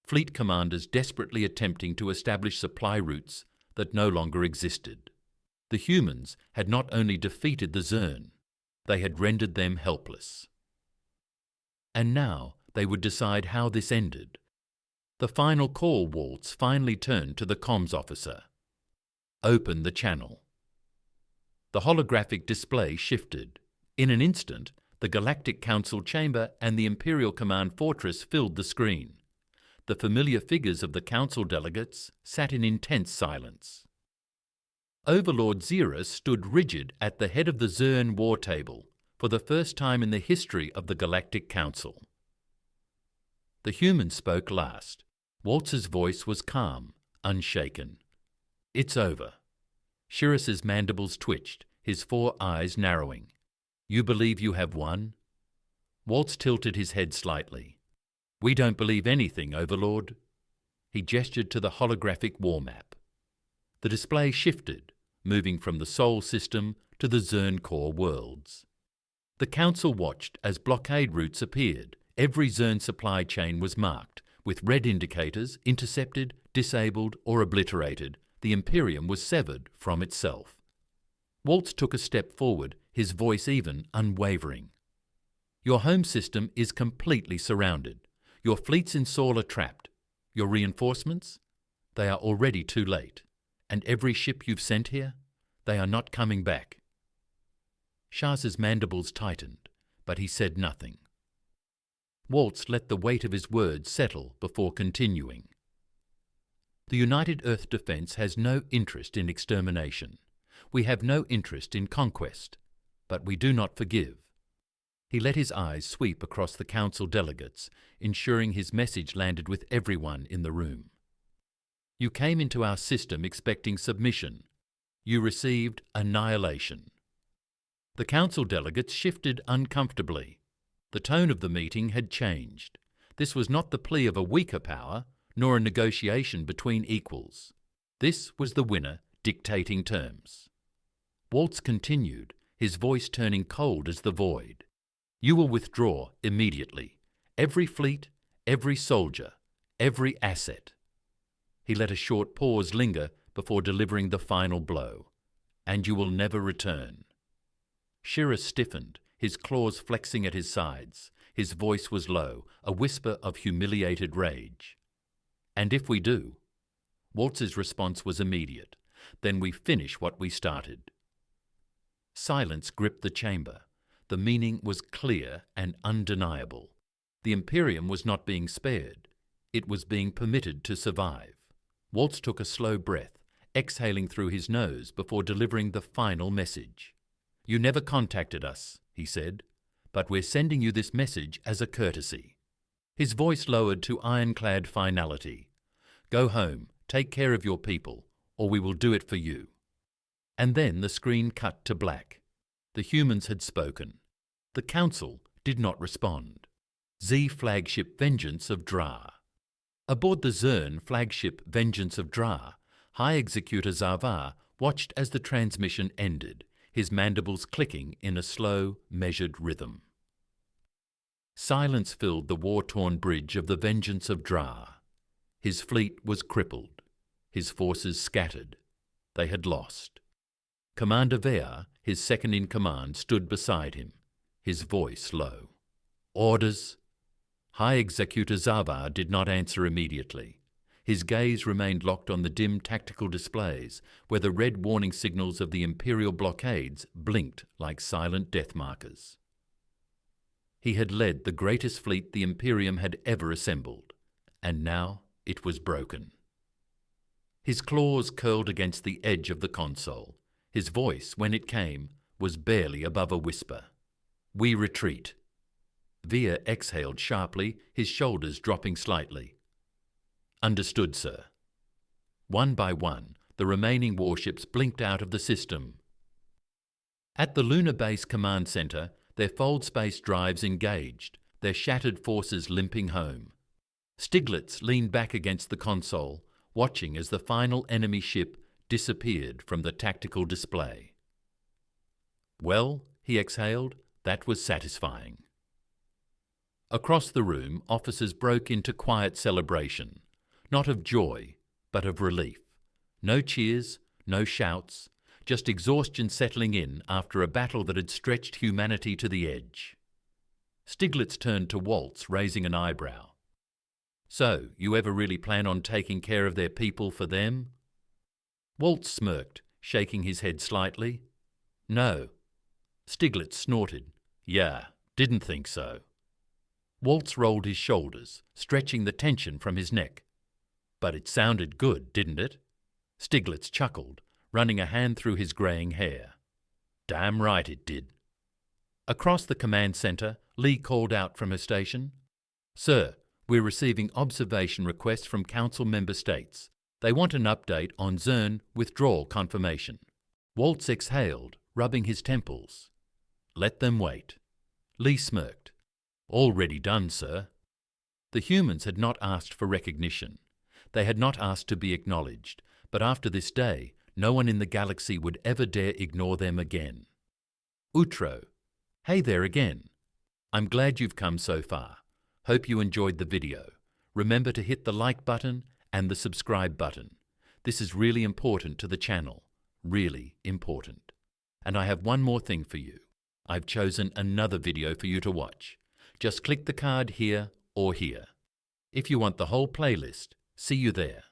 Fleet commanders desperately attempting to establish supply routes that no longer existed. The humans had not only defeated the Zern, they had rendered them helpless. And now they would decide how this ended. The final call, Waltz finally turned to the comms officer. Open the channel. The holographic display shifted. In an instant, the Galactic Council chamber and the Imperial Command Fortress filled the screen. The familiar figures of the Council delegates sat in intense silence. Overlord Xeris stood rigid at the head of the Zern war table for the first time in the history of the Galactic Council. The human spoke last. Waltz's voice was calm, unshaken. It's over. Shiras's mandibles twitched, his 4 eyes narrowing. You believe you have won? Waltz tilted his head slightly. We don't believe anything, Overlord. He gestured to the holographic war map. The display shifted, moving from the Sol system to the Zern core worlds. The Council watched as blockade routes appeared. Every Zern supply chain was marked, with red indicators intercepted, disabled or obliterated. The Imperium was severed from itself. Waltz took a step forward, his voice even unwavering. Your home system is completely surrounded. Your fleets in Sol are trapped. Your reinforcements? They are already too late. And every ship you've sent here? They are not coming back. Shaz's mandibles tightened, but he said nothing. Waltz let the weight of his words settle before continuing. The United Earth Defense has no interest in extermination. We have no interest in conquest, but we do not forgive. He let his eyes sweep across the Council delegates, ensuring his message landed with everyone in the room. You came into our system expecting submission. You received annihilation. The council delegates shifted uncomfortably. The tone of the meeting had changed. This was not the plea of a weaker power, nor a negotiation between equals. This was the winner dictating terms. Waltz continued, his voice turning cold as the void. "You will withdraw immediately. Every fleet, every soldier, every asset." He let a short pause linger before delivering the final blow. "And you will never return." Shearer stiffened, his claws flexing at his sides. His voice was low, a whisper of humiliated rage. "And if we do?" Waltz's response was immediate. "Then we finish what we started." Silence gripped the chamber. The meaning was clear and undeniable. The Imperium was not being spared. It was being permitted to survive. Waltz took a slow breath, exhaling through his nose before delivering the final message. "You never contacted us," he said, "but we're sending you this message as a courtesy." His voice lowered to ironclad finality. "Go home, take care of your people, or we will do it for you." And then the screen cut to black. The humans had spoken. The Council did not respond. Z flagship Vengeance of Dra. Aboard the Zern flagship Vengeance of Dra, High Executor Zavar watched as the transmission ended, his mandibles clicking in a slow, measured rhythm. Silence filled the war-torn bridge of the Vengeance of Dra. His fleet was crippled, his forces scattered. They had lost. Commander Vea, his second-in-command, stood beside him, his voice low. "Orders?" High Executor Zavar did not answer immediately. His gaze remained locked on the dim tactical displays, where the red warning signals of the Imperial blockades blinked like silent death markers. He had led the greatest fleet the Imperium had ever assembled, and now it was broken. His claws curled against the edge of the console. His voice, when it came, was barely above a whisper. "We retreat." Vea exhaled sharply, his shoulders dropping slightly. "Understood, sir." One by one, the remaining warships blinked out of the system. At the Lunar Base Command Center, their fold space drives engaged, their shattered forces limping home. Stiglitz leaned back against the console, watching as the final enemy ship disappeared from the tactical display. "Well," he exhaled, "that was satisfying." Across the room, officers broke into quiet celebration, not of joy, but of relief. No cheers, no shouts, just exhaustion settling in after a battle that had stretched humanity to the edge. Stiglitz turned to Waltz, raising an eyebrow. "So, you ever really plan on taking care of their people for them?" Waltz smirked, shaking his head slightly. "No." Stiglitz snorted. "Yeah, didn't think so." Waltz rolled his shoulders, stretching the tension from his neck. "But it sounded good, didn't it?" Stiglitz chuckled, running a hand through his greying hair. "Damn right it did." Across the command center, Lee called out from her station. "Sir, we're receiving observation requests from Council member states. They want an update on Zern withdrawal confirmation." Waltz exhaled, rubbing his temples. "Let them wait." Lee smirked. "Already done, sir." The humans had not asked for recognition. They had not asked to be acknowledged, but after this day, no one in the galaxy would ever dare ignore them again. Outro. Hey there again. I'm glad you've come so far. Hope you enjoyed the video. Remember to hit the like button and the subscribe button. This is really important to the channel. Really important. And I have one more thing for you. I've chosen another video for you to watch. Just click the card here or here. If you want the whole playlist, see you there.